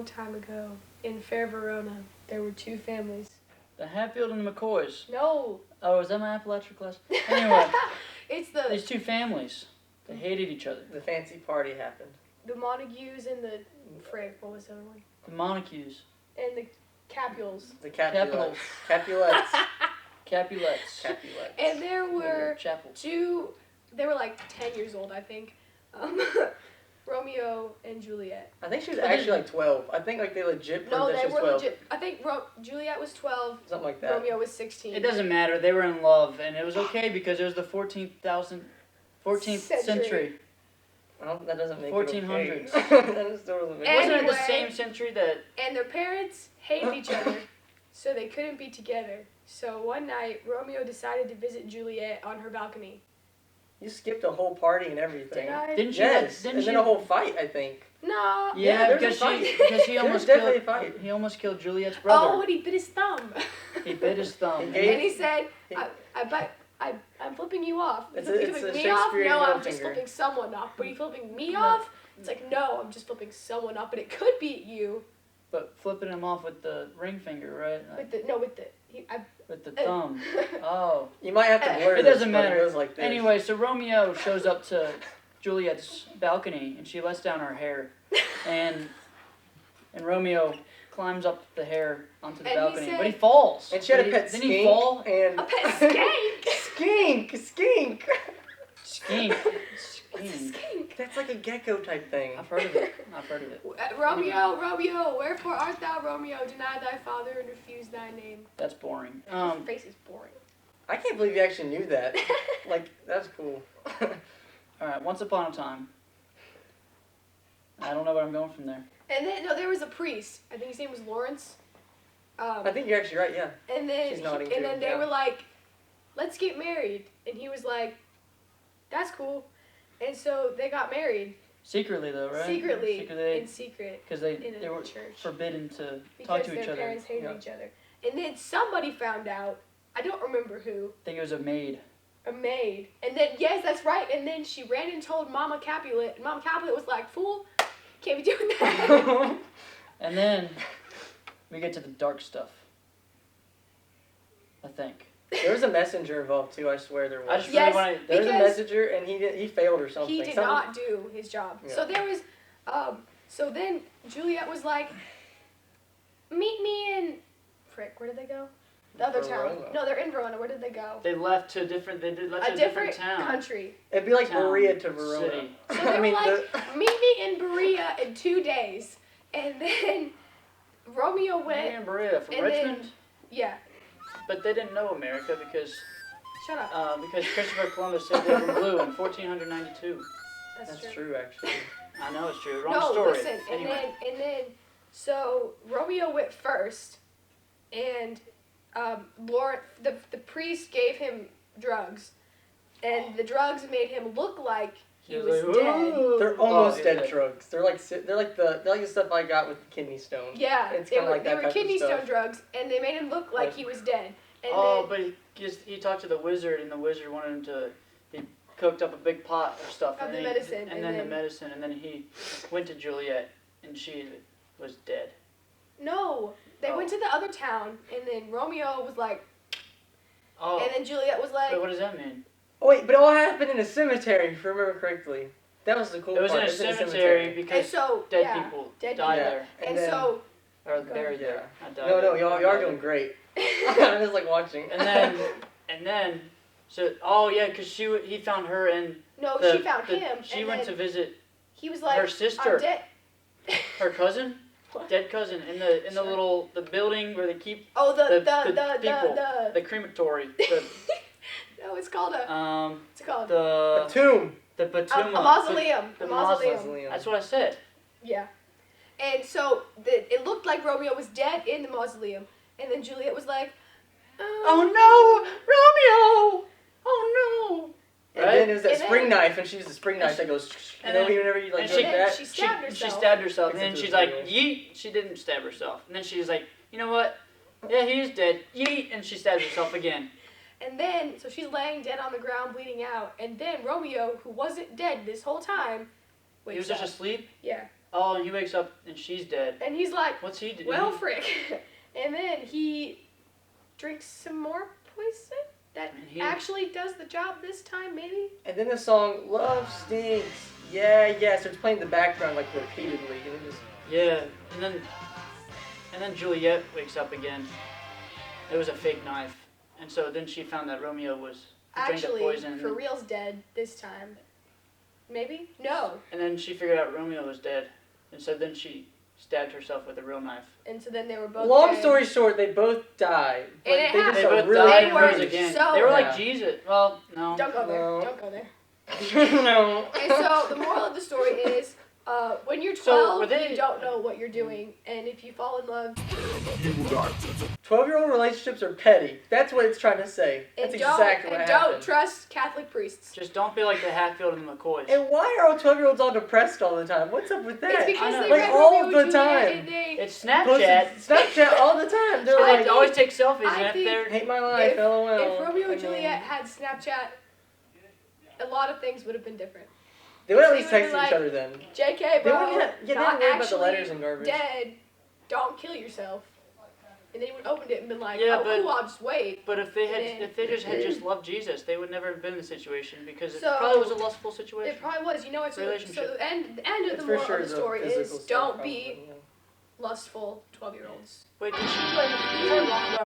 long time ago, in fair Verona, there were two families. The Hatfield and the McCoys. No. Oh, is that my Appalachia class? Anyway, It's the these two families. They hated each other. The fancy party happened. Montagues and the what was the other one? The Montagues. And the Capulets. The Capulets. Capulets. Capulets. Capulets. And there were Chapels. they were like 10 years old, I think. Romeo and Juliet. I think she was actually like 12. I think like they legit No, proved that they she was were 12. legit. I think Juliet was 12. Something like that. Romeo was 16. It doesn't matter. They were in love, and it was okay because it was the 14th century. Well, that doesn't make 1400s. it okay. That still doesn't make Wasn't it the Anyway. same century that... And their parents hated each other, so they couldn't be together. So one night, Romeo decided to visit Juliet on her balcony. You skipped a whole party and everything. Did I? Didn't she? Yes, Didn't and she? then a whole fight, I think. No. Yeah, there was a because fight. he There almost was definitely killed. a fight. He almost killed Juliet's brother. Oh, and he bit his thumb. He bit his thumb. He And he said, He- I'm flipping you off. It's Are you a flipping me off? Shakespearean No, I'm middle just finger. flipping someone off. But are you flipping me No. off? It's like, no, I'm just flipping someone off. But it could be you. But flipping him off with the ring finger, right? Like, With with the thumb. Oh. You might have to blur It this, doesn't but matter. It goes like this. Anyway, so Romeo shows up to Juliet's balcony, and she lets down her hair. And Romeo climbs up the hair onto the And he balcony, said- but he falls. And she had a Did pet Didn't he skink. fall? And a pet skink. skink. Skink. Skink. Skink. That's like a gecko type thing. I've heard of it. Romeo, wherefore art thou, Romeo? Deny thy father and refuse thy name. That's boring. Your face is boring. I can't believe you actually knew that. Like, that's cool. All right. Once upon a time. I don't know where I'm going from there. And then there was a priest. I think his name was Lawrence. I think you're actually right, yeah. And then She's nodding too, they yeah. were like, "Let's get married," and he was like, "That's cool," and so they got married Secretly, though, right? in secret, Because in they a were church forbidden to because talk to their each other. parents hated Yeah. each other. And then somebody found out. I don't remember who. I think it was a maid. A maid. And then yes, that's right. And then she ran and told Mama Capulet, and Mama Capulet was like, "Fool, can't be doing that." And then we get to the dark stuff. I think. There was a messenger involved too, I swear there I was. just Yes. really want to. There was a because- messenger and he failed or something. He did Something- not do his job. Yeah. So there was, so then Juliet was like, "Meet me in, frick, where did they go? The other town. Verona. No, they're in Verona. Where did they go? They left to a different. They did left to A a different town. country. It'd be like Town, Berea to Verona. city. So they were like, "Meet me in Berea in 2 days," and then Romeo Me went. and Berea from and then- Richmond, Yeah, but they didn't know America because shut up. Christopher Columbus sailed over blue in 1492. That's true, actually. I know it's true. Wrong No, story. listen, Anyway. and then, so Romeo went first, and the priest gave him drugs, and the drugs made him look like he was like, dead. "Ooh." They're almost Oh, dead yeah. drugs. They're like the stuff I got with the kidney stone. Yeah, It's they kinda were, like they that were type of kidney stuff. stone drugs, and they made him look like Like- he was dead. And Oh, then, but he talked to the wizard, and the wizard wanted him to. He cooked up a big pot of stuff, Of and the then medicine, and then the medicine, and then he went to Juliet, and she was dead. no, they Oh. went to the other town, and then Romeo was like, Oh, and then Juliet was like, wait, what does that mean? Oh wait, but it all happened in a cemetery, if I remember correctly. That was the cool It was in part. a It's cemetery and because so, dead yeah, people dead died people. there, and then- so, or Go buried Yeah. there. Not died No, there. y'all are doing great. I'm just like watching. And then, so because he found her and no, the- she found the- him, She and went then to visit he was like, her sister, "I'm dead." her cousin, What? dead cousin, in the Sure. little the building where they keep Oh, the people, the the crematory, the no, it's called a. What's it called? A the tomb. the A Batuma. mausoleum. The A mausoleum. Mausoleum. That's what I said. Yeah. And so it looked like Romeo was dead in the mausoleum, and then Juliet was like, Oh no, Romeo! Oh no! And Right? then it was that And spring then- knife, and she used the spring knife that goes. and You know, then- whenever you like and do she- that. she stabbed She herself. stabbed herself, and Except then it she's was like, real. yeet. She didn't stab herself. And then she's like, you know what? Yeah, he is dead. Yeet. And she stabs herself again. And then, so she's laying dead on the ground, bleeding out, and then Romeo, who wasn't dead this whole time, He was wakes just up. asleep. Yeah. Oh, and he wakes up and she's dead. And he's like, What's he do? well, frick. And then he drinks some more poison that And he- actually does the job this time, maybe? And then the song "Love Stinks." Yeah. So it's playing in the background like repeatedly, and it just Yeah, and then Juliet wakes up again. It was a fake knife, and so then she found that Romeo was drank the Actually, poison. for real's dead this time. Maybe? No. And then she figured out Romeo was dead, and so then she stabbed herself with a real knife. And so then they were both long dead. story short, they both died. But And it they happened. just They are both really died They and were rose crazy. again. so- They were like Yeah. Jesus. Well, no. Don't go there. No. Don't go there. No. And so the moral of the story is, when you're So, 12, were they- you don't know what you're doing, and if you fall in love, 12-year-old relationships are petty. That's what it's trying to say. That's and don't exactly what and happened. don't trust Catholic priests. Just don't be like the Hatfield and the McCoys. And why are all 12-year-olds all depressed all the time? What's up with that? It's because I know. they Like, read all Romeo the and Juliet time. and they It's Posted Snapchat. Snapchat all the time. They're I They like, think- always take selfies, I and if think- they're hate my life, LOL. If Romeo and I mean, Juliet had Snapchat, a lot of things would have been different. They would at they least would be text like, each other then. JK, They bro, wouldn't get, yeah, they not didn't worry about the actually letters and garbage. dead. Don't kill yourself. And then he would opened it and been like, Yeah, oh, but- cool, I'll just wait. But if they had, And then- if they just loved Jesus, they would never have been in the situation because it So- probably was a lustful situation. It probably was. You know what? So Relationship. the end of It's the for moral sure of the the story physical is stuff, don't probably, be yeah. lustful 12-year-olds. Wait, did she? Was I wrong about